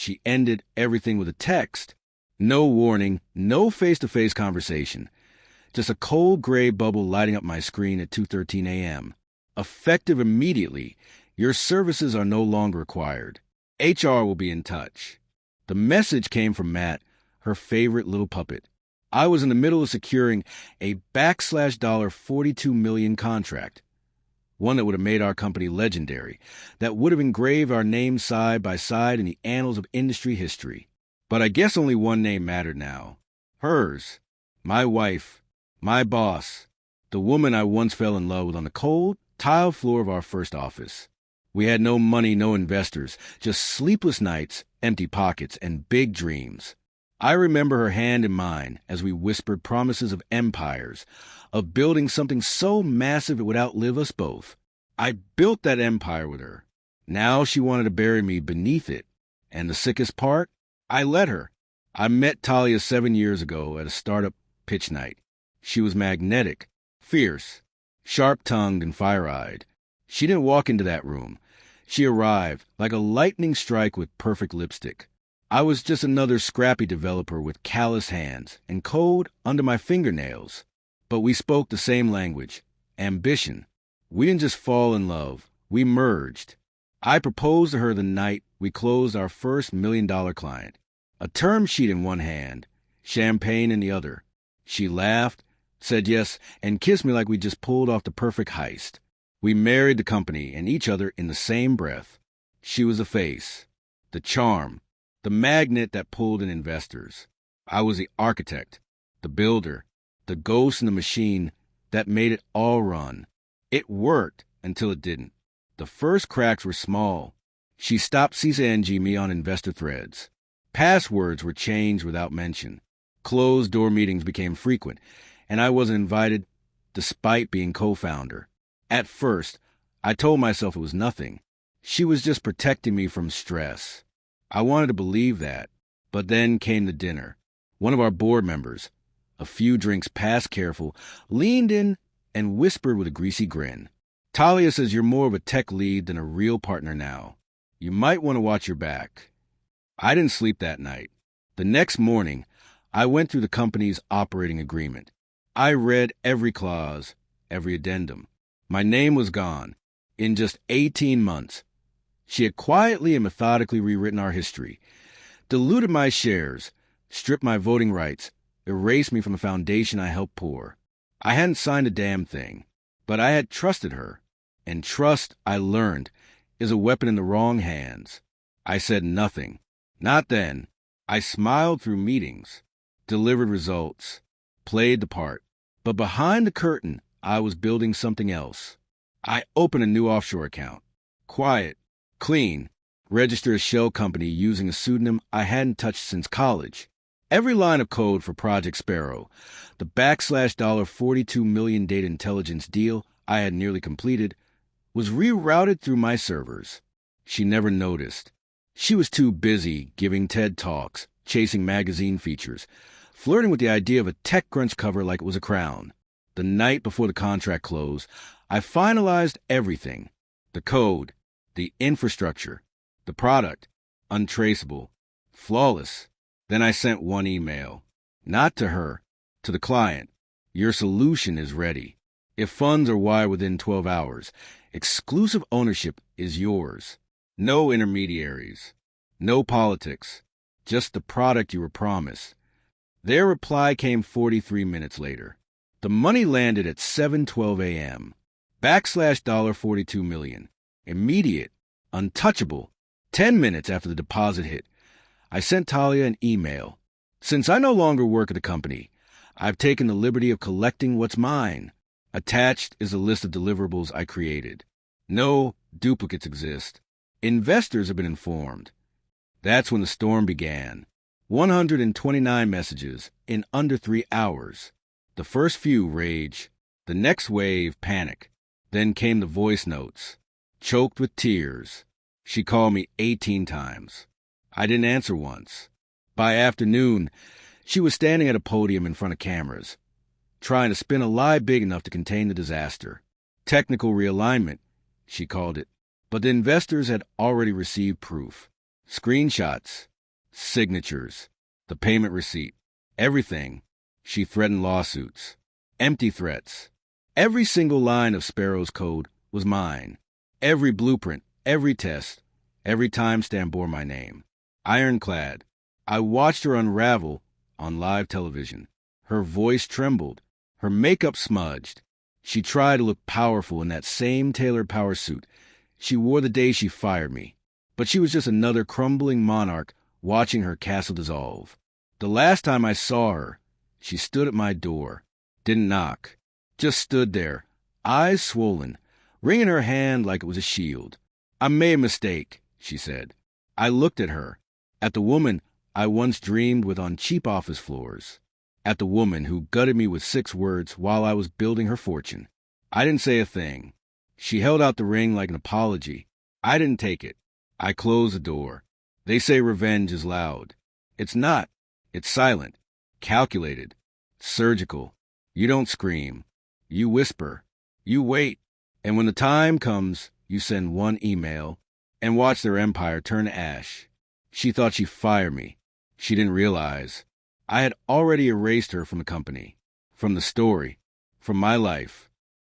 She ended everything with a text. No warning, no face-to-face conversation. Just a cold gray bubble lighting up my screen at 2:13 a.m. Effective immediately. Your services are no longer required. HR will be in touch. The message came from Matt, her favorite little puppet. I was in the middle of securing a $42 million contract, one that would have made our company legendary, that would have engraved our names side by side in the annals of industry history. But I guess only one name mattered now. Hers. My wife. My boss. The woman I once fell in love with on the cold, tile floor of our first office. We had no money, no investors, just sleepless nights, empty pockets, and big dreams. I remember her hand in mine as we whispered promises of empires, of building something so massive it would outlive us both. I built that empire with her. Now she wanted to bury me beneath it. And the sickest part? I let her. I met Talia 7 years ago at a startup pitch night. She was magnetic, fierce, sharp-tongued and fire-eyed. She didn't walk into that room. She arrived like a lightning strike with perfect lipstick. I was just another scrappy developer with callous hands and code under my fingernails. But we spoke the same language, ambition. We didn't just fall in love, we merged. I proposed to her the night we closed our first $1 million client. A term sheet in one hand, champagne in the other. She laughed, said yes, and kissed me like we just pulled off the perfect heist. We married the company and each other in the same breath. She was the face, the charm, the magnet that pulled in investors. I was the architect, the builder, the ghost in the machine that made it all run. It worked until it didn't. The first cracks were small. She stopped CCNG me on investor threads. Passwords were changed without mention. Closed-door meetings became frequent, and I wasn't invited despite being co-founder. At first, I told myself it was nothing. She was just protecting me from stress. I wanted to believe that. But then came the dinner. One of our board members, a few drinks past careful, leaned in and whispered with a greasy grin. Talia says you're more of a tech lead than a real partner now. You might want to watch your back. I didn't sleep that night. The next morning, I went through the company's operating agreement. I read every clause, every addendum. My name was gone. In just 18 months, she had quietly and methodically rewritten our history, diluted my shares, stripped my voting rights, erased me from the foundation I helped pour. I hadn't signed a damn thing, but I had trusted her. And trust, I learned, is a weapon in the wrong hands. I said nothing. Not then. I smiled through meetings, delivered results, played the part. But behind the curtain, I was building something else. I opened a new offshore account. Quiet, clean, registered a shell company using a pseudonym I hadn't touched since college. Every line of code for Project Sparrow, the $42 million data intelligence deal I had nearly completed, was rerouted through my servers. She never noticed. She was too busy giving TED Talks, chasing magazine features, flirting with the idea of a TechCrunch cover like it was a crown. The night before the contract closed, I finalized everything. The code, the infrastructure, the product, untraceable, flawless. Then I sent one email, not to her, to the client. Your solution is ready. If funds are wired within 12 hours, exclusive ownership is yours. No intermediaries, no politics, just the product you were promised. Their reply came 43 minutes later. The money landed at 7:12 a.m. $42 million. Immediate, untouchable. 10 minutes after the deposit hit, I sent Talia an email. Since I no longer work at the company, I've taken the liberty of collecting what's mine. Attached is a list of deliverables I created. No duplicates exist. Investors have been informed. That's when the storm began. 129 messages in under 3 hours. The first few rage. The next wave, panic. Then came the voice notes. Choked with tears. She called me 18 times. I didn't answer once. By afternoon, she was standing at a podium in front of cameras, trying to spin a lie big enough to contain the disaster. Technical realignment, she called it. But the investors had already received proof. Screenshots, signatures, the payment receipt, everything. She threatened lawsuits, empty threats. Every single line of Sparrow's code was mine. Every blueprint, every test, every timestamp bore my name. Ironclad. I watched her unravel on live television. Her voice trembled. Her makeup smudged. She tried to look powerful in that same tailored power suit she wore the day she fired me. But she was just another crumbling monarch watching her castle dissolve. The last time I saw her, she stood at my door. Didn't knock. Just stood there, eyes swollen, wringing her hand like it was a shield. "I made a mistake," she said. I looked at her, at the woman I once dreamed with on cheap office floors, at the woman who gutted me with 6 words while I was building her fortune. I didn't say a thing. She held out the ring like an apology. I didn't take it. I closed the door. They say revenge is loud. It's not. It's silent, calculated, surgical. You don't scream. You whisper. You wait. And when the time comes, you send one email and watch their empire turn to ash. She thought she'd fire me. She didn't realize I had already erased her from the company, from the story, from my life.